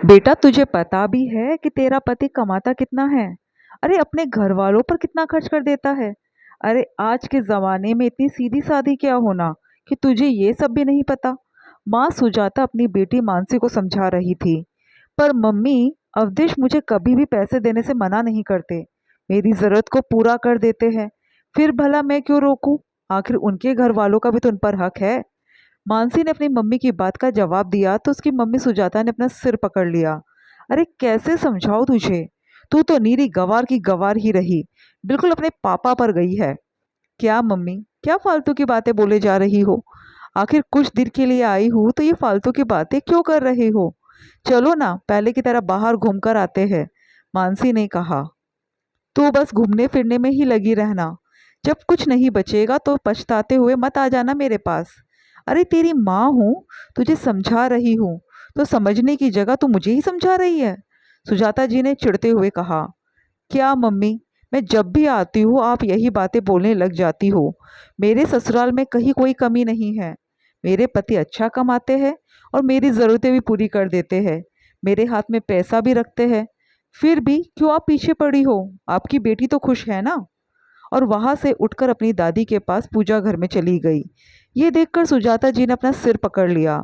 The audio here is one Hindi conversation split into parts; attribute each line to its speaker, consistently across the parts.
Speaker 1: बेटा तुझे पता भी है कि तेरा पति कमाता कितना है। अरे अपने घर वालों पर कितना खर्च कर देता है। अरे आज के जमाने में इतनी सीधी सादी क्या होना कि तुझे ये सब भी नहीं पता। माँ सुजाता अपनी बेटी मानसी को समझा रही थी। पर मम्मी, अवधेश मुझे कभी भी पैसे देने से मना नहीं करते। मेरी जरूरत को पूरा कर देते हैं। फिर भला मैं क्यों रोकूं? आखिर उनके घर वालों का भी तो उन पर हक है। मानसी ने अपनी मम्मी की बात का जवाब दिया तो उसकी मम्मी सुजाता ने अपना सिर पकड़ लिया। अरे कैसे समझाओ तुझे? तू तो नीरी गवार की गवार ही रही, बिल्कुल अपने पापा पर गई है। क्या मम्मी, क्या फालतू की बातें बोले जा रही हो? आखिर कुछ दिन के लिए आई हूँ तो ये फालतू की बातें क्यों कर रहे हो? चलो ना पहले की तरह बाहर घूम कर आते हैं। मानसी ने कहा। तो बस घूमने फिरने में ही लगी रहना। जब कुछ नहीं बचेगा तो पछताते हुए मत आ जाना मेरे पास। अरे तेरी माँ हूँ, तुझे समझा रही हूँ, तो समझने की जगह तू मुझे ही समझा रही है। सुजाता जी ने चिढ़ते हुए कहा। क्या मम्मी, मैं जब भी आती हूँ आप यही बातें बोलने लग जाती हो। मेरे ससुराल में कहीं कोई कमी नहीं है। मेरे पति अच्छा कमाते हैं और मेरी ज़रूरतें भी पूरी कर देते हैं। मेरे हाथ में पैसा भी रखते हैं। फिर भी क्यों आप पीछे पड़ी हो? आपकी बेटी तो खुश है ना? और वहां से उठकर अपनी दादी के पास पूजा घर में चली गई। ये देखकर सुजाता जी ने अपना सिर पकड़ लिया।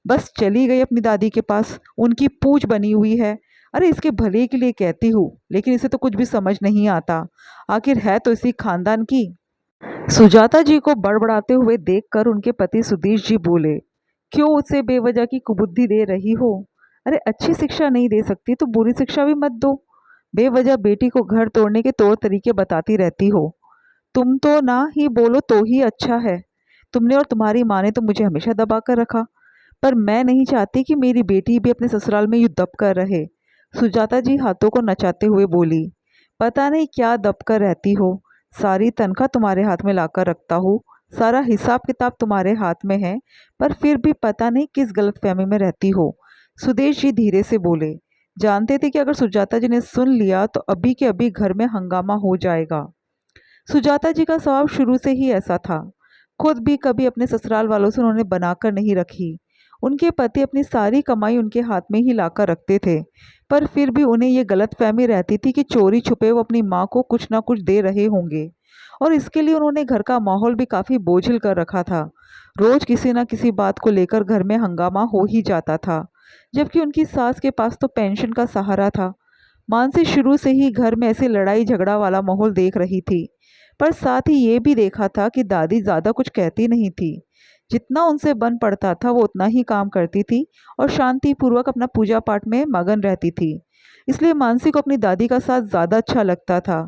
Speaker 1: बस चली गई अपनी दादी के पास, उनकी पूछ बनी हुई है। अरे इसके भले के लिए कहती हूँ, लेकिन इसे तो कुछ भी समझ नहीं आता। आखिर है तो इसी खानदान की। सुजाता जी को बड़बड़ाते हुए देखकर उनके पति सुधीश जी बोले। क्यों उसे बेवजह की कुबुद्धि दे रही हो? अरे अच्छी शिक्षा नहीं दे सकती तो बुरी शिक्षा भी मत दो। बेवजह बेटी को घर तोड़ने के तौर तरीके बताती रहती हो। तुम तो ना ही बोलो तो ही अच्छा है। तुमने और तुम्हारी माँ ने तो मुझे हमेशा दबा कर रखा। पर मैं नहीं चाहती कि मेरी बेटी भी अपने ससुराल में यूं दब कर रहे। सुजाता जी हाथों को नचाते हुए बोली। पता नहीं क्या दब कर रहती हो। सारी तनख्वाह तुम्हारे हाथ में लाकर रखता हूँ। सारा हिसाब किताब तुम्हारे हाथ में है। पर फिर भी पता नहीं किस गलतफहमी में रहती हो। सुदेश जी धीरे से बोले। जानते थे कि अगर सुजाता जी ने सुन लिया तो अभी के अभी घर में हंगामा हो जाएगा। सुजाता जी का स्वभाव शुरू से ही ऐसा था। खुद भी कभी अपने ससुराल वालों से उन्होंने बनाकर नहीं रखी। उनके पति अपनी सारी कमाई उनके हाथ में ही लाकर रखते थे। पर फिर भी उन्हें ये गलतफहमी रहती थी कि चोरी छुपे वो अपनी माँ को कुछ ना कुछ दे रहे होंगे। और इसके लिए उन्होंने घर का माहौल भी काफी बोझिल कर रखा था। रोज किसी ना किसी बात को लेकर घर में हंगामा हो ही जाता था। जबकि उनकी सास के पास तो पेंशन का सहारा था। मानसी शुरू से ही घर में ऐसे लड़ाई झगड़ा वाला माहौल देख रही थी। पर साथ ही ये भी देखा था कि दादी ज़्यादा कुछ कहती नहीं थी। जितना उनसे बन पड़ता था वो उतना ही काम करती थी और शांतिपूर्वक अपना पूजा पाठ में मगन रहती थी। इसलिए मानसी को अपनी दादी का साथ ज़्यादा अच्छा लगता था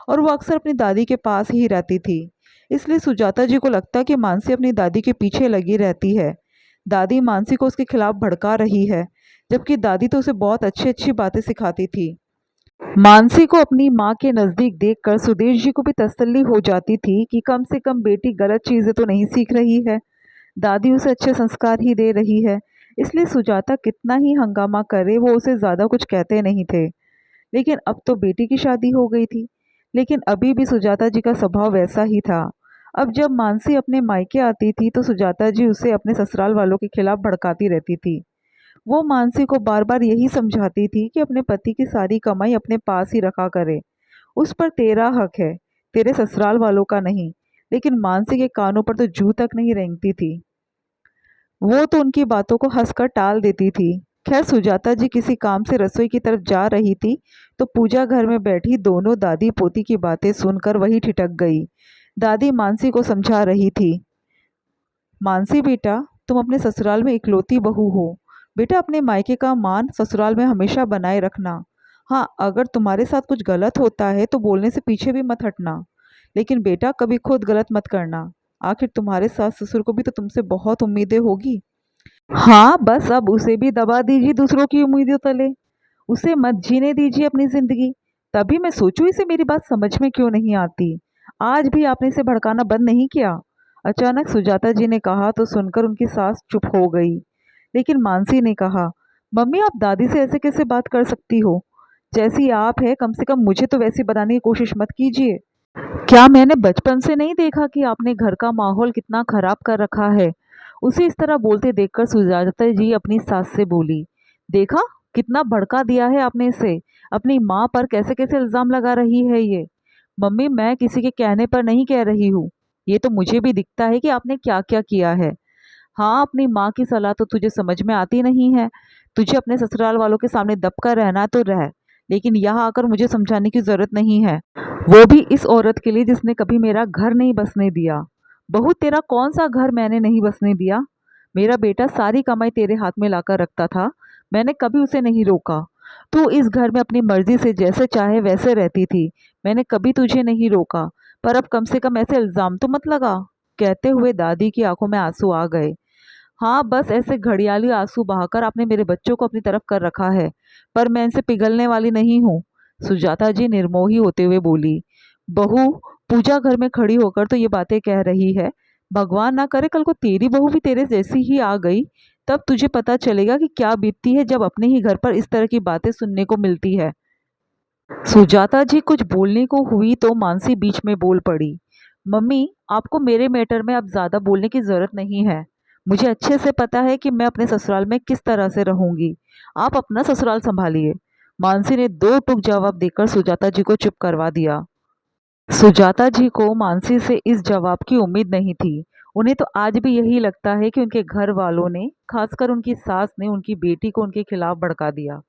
Speaker 1: और वो अक्सर अपनी दादी के पास ही रहती थी। इसलिए सुजाता जी को लगता कि मानसी अपनी दादी के पीछे लगी रहती है। दादी मानसी को उसके खिलाफ भड़का रही है, जबकि दादी तो उसे बहुत अच्छी अच्छी बातें सिखाती थी। मानसी को अपनी माँ के नज़दीक देखकर सुदेश जी को भी तसल्ली हो जाती थी कि कम से कम बेटी गलत चीज़ें तो नहीं सीख रही है। दादी उसे अच्छे संस्कार ही दे रही है। इसलिए सुजाता कितना ही हंगामा करे वो उसे ज़्यादा कुछ कहते नहीं थे। लेकिन अब तो बेटी की शादी हो गई थी। लेकिन अभी भी सुजाता जी का स्वभाव वैसा ही था। अब जब मानसी अपने मायके आती थी तो सुजाता जी उसे अपने ससुराल वालों के खिलाफ भड़काती रहती थी। वो मानसी को बार बार यही समझाती थी कि अपने पति की सारी कमाई अपने पास ही रखा करे। उस पर तेरा हक है, तेरे ससुराल वालों का नहीं। लेकिन मानसी के कानों पर तो जू तक नहीं रेंगती थी। वो तो उनकी बातों को हंसकर टाल देती थी। खैर सुजाता जी किसी काम से रसोई की तरफ जा रही थी तो पूजा घर में बैठी दोनों दादी पोती की बातें सुनकर वही ठिठक गई। दादी मानसी को समझा रही थी। मानसी बेटा, तुम अपने ससुराल में इकलौती बहू हो। बेटा अपने मायके का मान ससुराल में हमेशा बनाए रखना। हाँ, अगर तुम्हारे साथ कुछ गलत होता है तो बोलने से पीछे भी मत हटना। लेकिन बेटा कभी खुद गलत मत करना। आखिर तुम्हारे सास ससुर को भी तो तुमसे बहुत उम्मीदें होगी। हाँ बस अब उसे भी दबा दीजिए दूसरों की उम्मीदों तले। उसे मत जीने दीजिए अपनी जिंदगी। तभी मैं सोचूं इसे मेरी बात समझ में क्यों नहीं आती। आज भी आपने इसे भड़काना बंद नहीं किया। अचानक सुजाता जी ने कहा तो सुनकर उनकी सास चुप हो गई। लेकिन मानसी ने कहा। मम्मी आप दादी से ऐसे कैसे बात कर सकती हो? जैसी आप है कम से कम मुझे तो वैसी बनाने की कोशिश मत कीजिए। क्या मैंने बचपन से नहीं देखा कि आपने घर का माहौल कितना खराब कर रखा है? उसे इस तरह बोलते देखकर सुजाता जी अपनी सास से बोली। देखा, कितना भड़का दिया है आपने इसे। अपनी माँ पर कैसे कैसे इल्ज़ाम लगा रही है ये। मम्मी मैं किसी के कहने पर नहीं कह रही हूँ। ये तो मुझे भी दिखता है कि आपने क्या-क्या किया है। हाँ, अपनी माँ की सलाह तो तुझे समझ में आती नहीं है। तुझे अपने ससुराल वालों के सामने दब कर रहना है तो रह, लेकिन यहाँ आकर मुझे समझाने की ज़रूरत नहीं है। वो भी इस औरत के लिए जिसने कभी मेरा घर नहीं बसने दिया। बहू तेरा कौन-सा घर मैंने नहीं बसने दिया? मेरा बेटा सारी कमाई तेरे हाथ में लाकर रखता था, मैंने कभी उसे नहीं रोका। तू इस घर में अपनी मर्ज़ी से जैसे चाहे वैसे रहती थी, मैंने कभी तुझे नहीं रोका। पर अब कम से कम ऐसे इल्ज़ाम तो मत लगा। कहते हुए दादी की आंखों में आंसू आ गए। हाँ, बस ऐसे घड़ियाली आंसू बहाकर आपने मेरे बच्चों को अपनी तरफ कर रखा है, पर मैं इनसे पिघलने वाली नहीं हूँ। सुजाता जी निर्मोही होते हुए बोली। बहू, पूजा घर में खड़ी होकर तो ये बातें कह रही है। भगवान ना करे कल को तेरी बहू भी तेरे जैसी ही आ गई, तब तुझे पता चलेगा कि क्या बीतती है जब अपने ही घर पर इस तरह की बातें सुनने को मिलती है। सुजाता जी कुछ बोलने को हुई तो मानसी बीच में बोल पड़ी। मम्मी, आपको मेरे मैटर में अब ज़्यादा बोलने की ज़रूरत नहीं है। मुझे अच्छे से पता है कि मैं अपने ससुराल में किस तरह से रहूंगी। आप अपना ससुराल संभालिए। मानसी ने दो टूक जवाब देकर सुजाता जी को चुप करवा दिया। सुजाता जी को मानसी से इस जवाब की उम्मीद नहीं थी। उन्हें तो आज भी यही लगता है कि उनके घर वालों ने, खासकर उनकी सास ने, उनकी बेटी को उनके खिलाफ भड़का दिया।